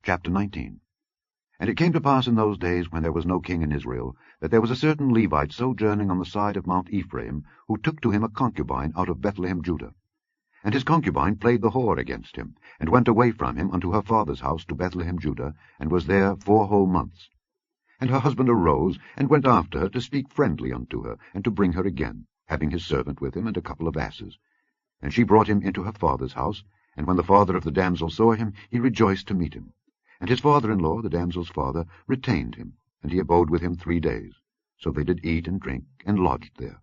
Chapter 19. And it came to pass in those days, when there was no king in Israel, that there was a certain Levite sojourning on the side of Mount Ephraim, who took to him a concubine out of Bethlehem Judah. And his concubine played the whore against him, and went away from him unto her father's house to Bethlehem Judah, and was there 4 whole months. And her husband arose, and went after her to speak friendly unto her, and to bring her again, having his servant with him, and a couple of asses. And she brought him into her father's house, and when the father of the damsel saw him, he rejoiced to meet him. And his father-in-law, the damsel's father, retained him, and he abode with him 3 days. So they did eat and drink, and lodged there.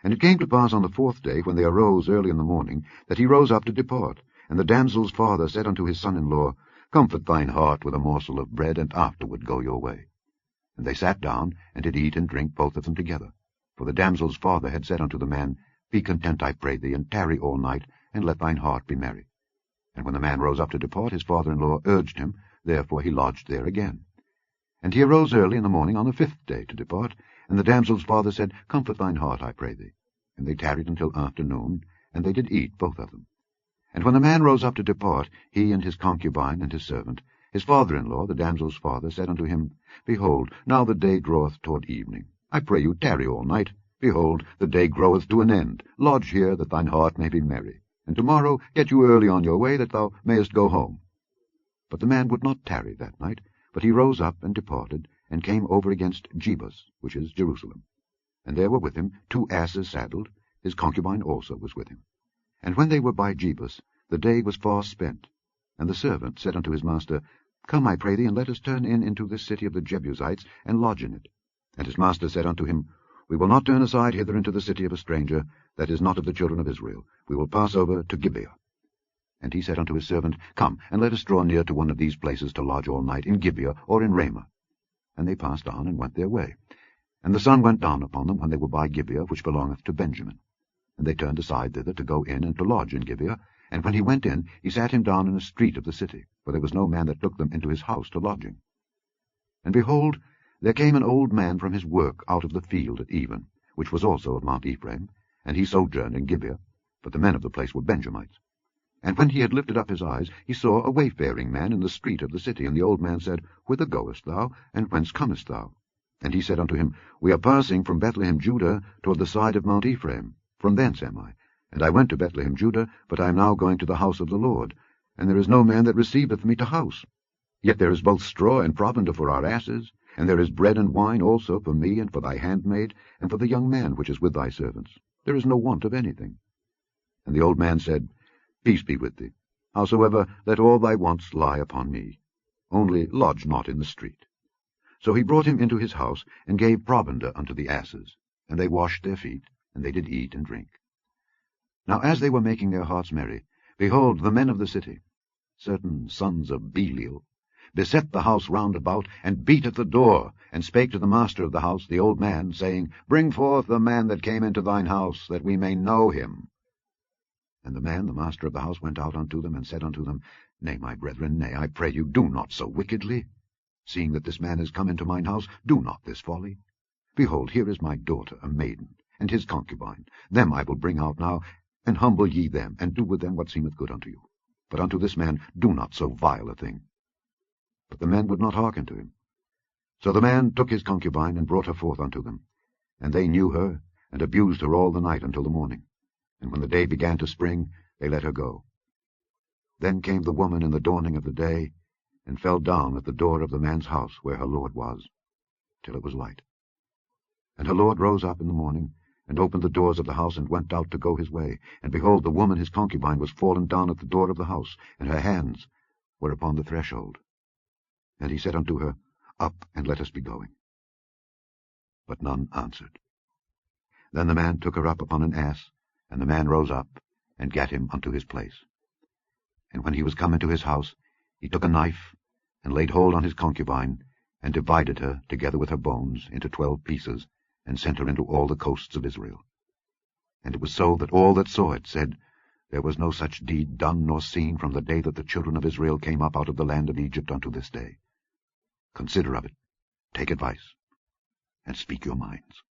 And it came to pass on the 4th day, when they arose early in the morning, that he rose up to depart. And the damsel's father said unto his son-in-law, Comfort thine heart with a morsel of bread, and afterward go your way. And they sat down, and did eat and drink, both of them together. For the damsel's father had said unto the man, Be content, I pray thee, and tarry all night, and let thine heart be merry. And when the man rose up to depart, his father-in-law urged him, therefore he lodged there again. And he arose early in the morning on the 5th day to depart, and the damsel's father said, Comfort thine heart, I pray thee. And they tarried until afternoon, and they did eat, both of them. And when the man rose up to depart, he and his concubine and his servant, his father-in-law, the damsel's father, said unto him, Behold, now the day draweth toward evening. I pray you, tarry all night. Behold, the day groweth to an end. Lodge here, that thine heart may be merry. And tomorrow get you early on your way, that thou mayest go home. But the man would not tarry that night, but he rose up and departed, and came over against Jebus, which is Jerusalem. And there were with him 2 asses saddled, his concubine also was with him. And when they were by Jebus, the day was far spent. And the servant said unto his master, Come, I pray thee, and let us turn in into this city of the Jebusites, and lodge in it. And his master said unto him, We will not turn aside hither into the city of a stranger, that is not of the children of Israel. We will pass over to Gibeah. And he said unto his servant, Come, and let us draw near to one of these places to lodge all night, in Gibeah or in Ramah. And they passed on, and went their way. And the sun went down upon them when they were by Gibeah, which belongeth to Benjamin. And they turned aside thither to go in and to lodge in Gibeah. And when he went in, he sat him down in a street of the city, for there was no man that took them into his house to lodging. And behold, there came an old man from his work out of the field at even, which was also of Mount Ephraim, and he sojourned in Gibeah, but the men of the place were Benjamites. And when he had lifted up his eyes, he saw a wayfaring man in the street of the city. And the old man said, Whither goest thou, and whence comest thou? And he said unto him, We are passing from Bethlehem Judah toward the side of Mount Ephraim. From thence am I. And I went to Bethlehem Judah, but I am now going to the house of the Lord. And there is no man that receiveth me to house. Yet there is both straw and provender for our asses, and there is bread and wine also for me, and for thy handmaid, and for the young man which is with thy servants. There is no want of anything. And the old man said, Peace be with thee. Howsoever, let all thy wants lie upon me. Only lodge not in the street. So he brought him into his house, and gave provender unto the asses. And they washed their feet, and they did eat and drink. Now as they were making their hearts merry, behold, the men of the city, certain sons of Belial, beset the house round about, and beat at the door, and spake to the master of the house, the old man, saying, Bring forth the man that came into thine house, that we may know him. And the man, the master of the house, went out unto them, and said unto them, Nay, my brethren, nay, I pray you, do not so wickedly. Seeing that this man is come into mine house, do not this folly. Behold, here is my daughter, a maiden, and his concubine. Them I will bring out now, and humble ye them, and do with them what seemeth good unto you. But unto this man do not so vile a thing. But the men would not hearken to him. So the man took his concubine, and brought her forth unto them. And they knew her, and abused her all the night until the morning. And when the day began to spring, they let her go. Then came the woman in the dawning of the day, and fell down at the door of the man's house where her lord was, till it was light. And her lord rose up in the morning, and opened the doors of the house, and went out to go his way. And behold, the woman his concubine was fallen down at the door of the house, and her hands were upon the threshold. And he said unto her, Up, and let us be going. But none answered. Then the man took her up upon an ass, and the man rose up, and gat him unto his place. And when he was come into his house, he took a knife, and laid hold on his concubine, and divided her, together with her bones, into 12 pieces, and sent her into all the coasts of Israel. And it was so that all that saw it said, There was no such deed done nor seen from the day that the children of Israel came up out of the land of Egypt unto this day. Consider of it, take advice, and speak your minds.